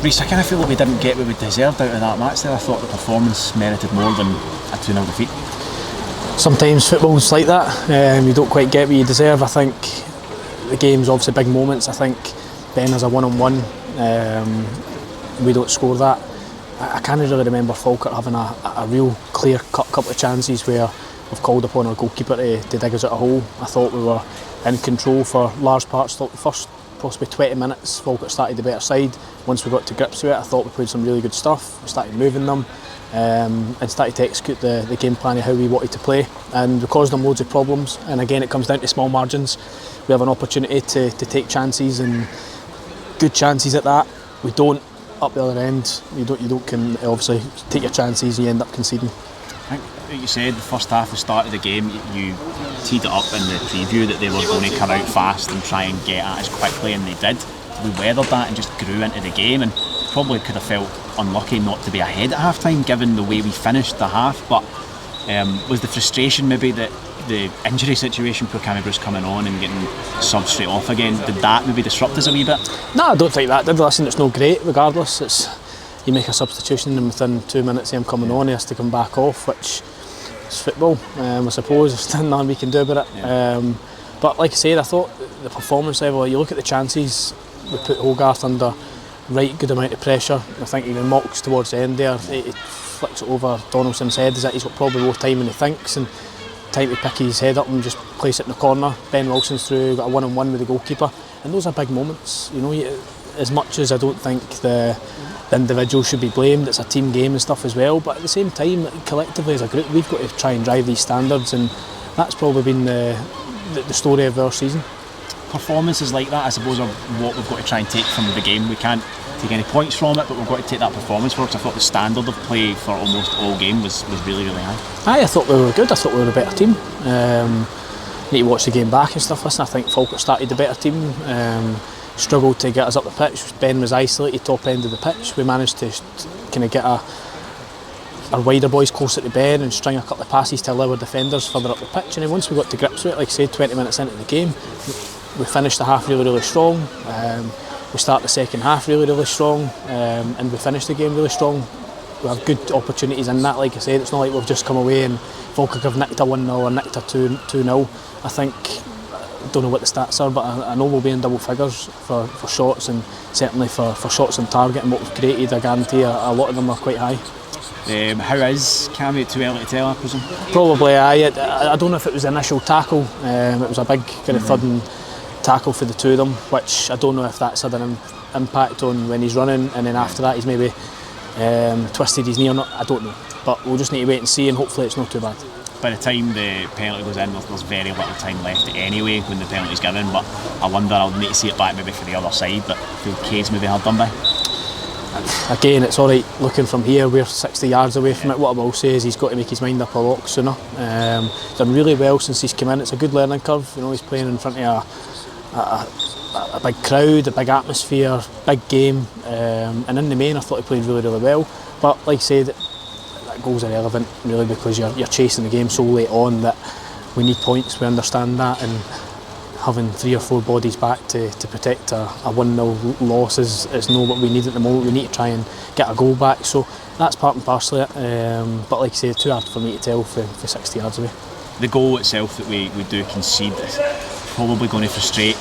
Rhys, I kind of feel like we didn't get what we deserved out of that match there. I thought the performance merited more than a 2-0 defeat. Sometimes football's like that, you don't quite get what you deserve. I think the game's obviously big moments. I think Ben has a one-on-one, we don't score that. I can't really remember Falkirk having a real clear-cut couple of chances where we've called upon our goalkeeper to dig us out a hole. I thought we were in control for large parts. Thought the first possibly 20 minutes Falkirk started the better side. Once we got to grips with it, I thought we played some really good stuff. We started moving them and started to execute the game plan of how we wanted to play, and we caused them loads of problems. And again, it comes down to small margins. We have an opportunity to take chances, and good chances at that. We don't. Up the other end, you can obviously take your chances, you end up conceding. I think what you said, the first half, the start of the game, you teed it up in the preview that they were going to come out fast and try and get at us quickly, and they did. We weathered that and just grew into the game, and probably could have felt unlucky not to be ahead at half time given the way we finished the half. But was the frustration maybe that the injury situation, poor Cammy Bruce coming on and getting subbed straight off again, did that maybe disrupt us a wee bit? No, I don't think that did. Listen, it's no great regardless. You make a substitution and within 2 minutes of him coming on he has to come back off, which is football, I suppose. There's nothing we can do about it. Yeah. But like I said, I thought the performance level, you look at the chances, we put Hogarth under right good amount of pressure. I think he mocks towards the end there, he flicks it over Donaldson's head. He's got probably more time than he thinks, and time to pick his head up and just place it in the corner. Ben Wilson's through, got a one-on-one with the goalkeeper, and those are big moments. You know, as much as I don't think the individual should be blamed, it's a team game and stuff as well, but at the same time, collectively as a group, we've got to try and drive these standards, and that's probably been the story of our season. Performances like that, I suppose, are what we've got to try and take from the game. We can't take any points from it, but we've got to take that performance for it. I thought the standard of play for almost all game was really, really high. I thought we were good. I thought we were a better team. Need to watch the game back and stuff. Listen, I think Falkirk started the better team, struggled to get us up the pitch. Ben was isolated top end of the pitch. We managed to kind of get our wider boys closer to Ben and string a couple of passes to allow our defenders further up the pitch, and then once we got to grips with it, like I said, 20 minutes into the game, we finished the half really, really strong. We start the second half really, really strong, and we finished the game really strong. We have good opportunities in that. Like I said, it's not like we've just come away and Falkirk have nicked a 1-0 or nicked a 2-0. I think, I don't know what the stats are, but I know we'll be in double figures for shots, and certainly for shots on target and what we've created. I guarantee a lot of them are quite high. How is Cammy? Too early to tell, I presume? Probably. I don't know if it was the initial tackle. It was a big kind of thudding tackle for the two of them, which I don't know if that's had an impact on when he's running, and then after that he's maybe twisted his knee or not. I don't know, but we'll just need to wait and see, and hopefully it's not too bad. By the time the penalty goes in, there's very little time left anyway when the penalty's given, but I wonder, I'll need to see it back maybe for the other side, but I feel Kade's maybe hard done by. Again, it's alright looking from here, we're 60 yards away from it. What I will say is he's got to make his mind up a lot sooner. He's done really well since he's come in. It's a good learning curve. You know, he's playing in front of a big crowd, a big atmosphere, big game, and in the main I thought he played really, really well. But like I said, that goal's irrelevant really, because you're chasing the game so late on that we need points. We understand that, and having 3 or 4 bodies back to protect a 1-0 loss is not what we need at the moment. We need to try and get a goal back, so that's part and parcel of it. But like I say, too hard for me to tell for 60 yards away. The goal itself that we do concede is probably going to frustrate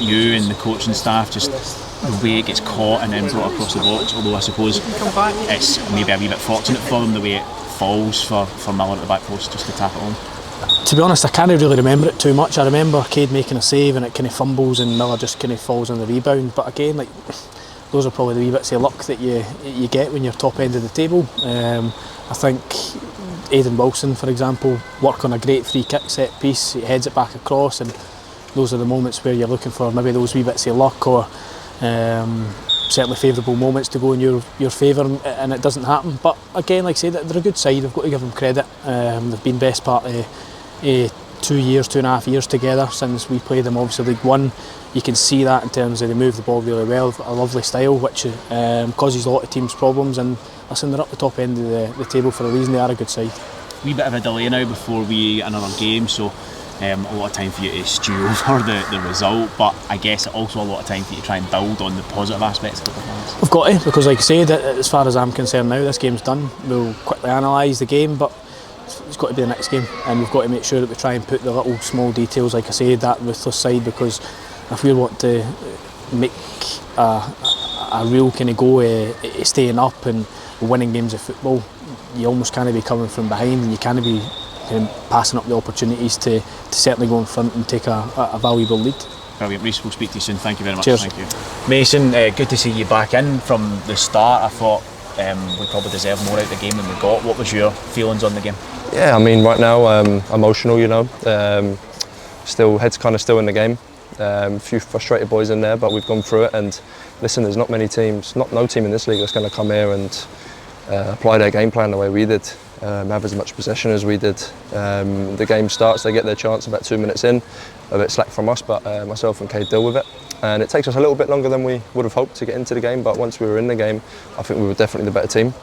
you and the coaching staff, just the way it gets caught and then brought across the box, although I suppose it's maybe a wee bit fortunate for them the way it falls for Miller at the back post just to tap it on. To be honest, I can't really remember it too much. I remember Cade making a save and it kind of fumbles and Miller just kind of falls on the rebound, but again, like, those are probably the wee bits of luck that you get when you're top end of the table. I think Aidan Wilson, for example, work on a great free kick set piece, he heads it back across, and those are the moments where you're looking for maybe those wee bits of luck or certainly favourable moments to go in your favour, and it doesn't happen. But again, like I say, they're a good side, we've got to give them credit. They've been best part of 2.5 years together since we played them, obviously League One. You can see that in terms of they move the ball really well, a lovely style which causes a lot of teams problems, and listen, they're up the top end of the table for a reason. They are a good side. Wee bit of a delay now before we get another game, so A lot of time for you to stew over the result, but I guess also a lot of time for you to try and build on the positive aspects of the performance. We've got to, because like I said, as far as I'm concerned now, this game's done. We'll quickly analyse the game, but it's got to be the next game, and we've got to make sure that we try and put the little small details, like I said, that ruthless side, because if we want to make a real kind of go staying up and winning games of football, you almost can't be coming from behind, and you can't be kind of passing up the opportunities to certainly go in front and take a valuable lead. Brilliant. Rhys, we'll speak to you soon. Thank you very much. Cheers. Thank you. Mason, good to see you back in from the start. I thought we probably deserved more out of the game than we got. What was your feelings on the game? Yeah, I mean, right now, emotional, you know. Still, head's kind of still in the game. A few frustrated boys in there, but we've gone through it. And listen, there's not many teams, no team in this league that's going to come here and apply their game plan the way we did. Have as much possession as we did. The game starts, they get their chance about 2 minutes in, a bit slack from us, but myself and McCabe deal with it. And it takes us a little bit longer than we would have hoped to get into the game, but once we were in the game, I think we were definitely the better team.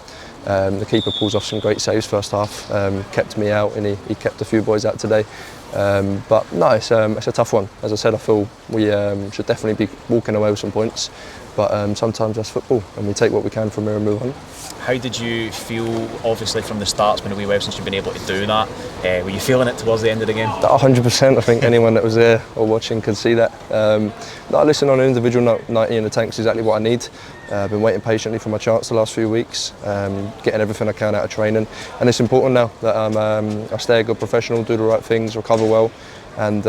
The keeper pulls off some great saves first half, kept me out, and he kept a few boys out today. But no, it's a tough one. As I said, I feel we should definitely be walking away with some points, but sometimes that's football, and we take what we can from here and move on. How did you feel, obviously from the start? It's been a wee while since you've been able to do that. Were you feeling it towards the end of the game? 100%, I think anyone that was there or watching could see that. No, listen, on an individual note, 90 in the tank's exactly what I need. I've been waiting patiently for my chance the last few weeks, getting everything I can out of training. And it's important now that I stay a good professional, do the right things, recover well, and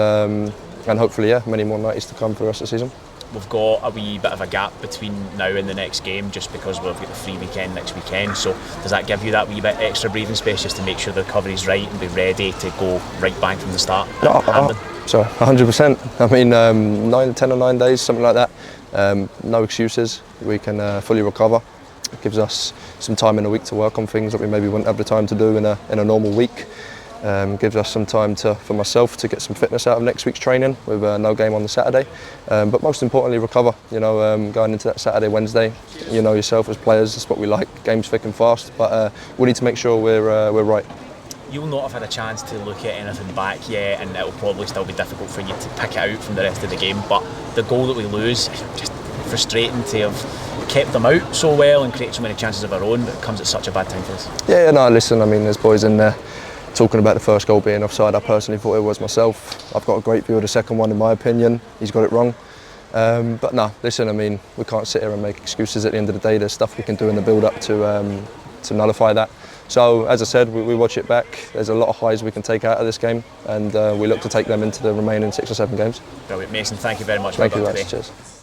hopefully, yeah, many more 90s to come for the rest of the season. We've got a wee bit of a gap between now and the next game, just because we've got the free weekend next weekend. So does that give you that wee bit extra breathing space just to make sure the recovery's right and be ready to go right bang from the start? No, sorry, 100%. I mean, 10 or 9 days, something like that. No excuses. We can fully recover. It gives us some time in a week to work on things that we maybe wouldn't have the time to do in a normal week. Gives us some time for myself to get some fitness out of next week's training with no game on the Saturday, but most importantly recover. You know, going into that Saturday, Wednesday, you know yourself as players, that's what we like. Games thick and fast, but we need to make sure we're right. You'll not have had a chance to look at anything back yet, and it'll probably still be difficult for you to pick it out from the rest of the game. But the goal that we lose, just frustrating to have kept them out so well and created so many chances of our own, but it comes at such a bad time for us. Yeah, no, listen, I mean, there's boys in there talking about the first goal being offside. I personally thought it was myself. I've got a great view of the second one in my opinion. He's got it wrong. But no, listen, I mean, we can't sit here and make excuses at the end of the day. There's stuff we can do in the build-up to nullify that. So, as I said, we watch it back. There's a lot of highs we can take out of this game, and we look to take them into the remaining 6 or 7 games. Brilliant. Mason, thank you very much. Thank you, Rhys. Cheers.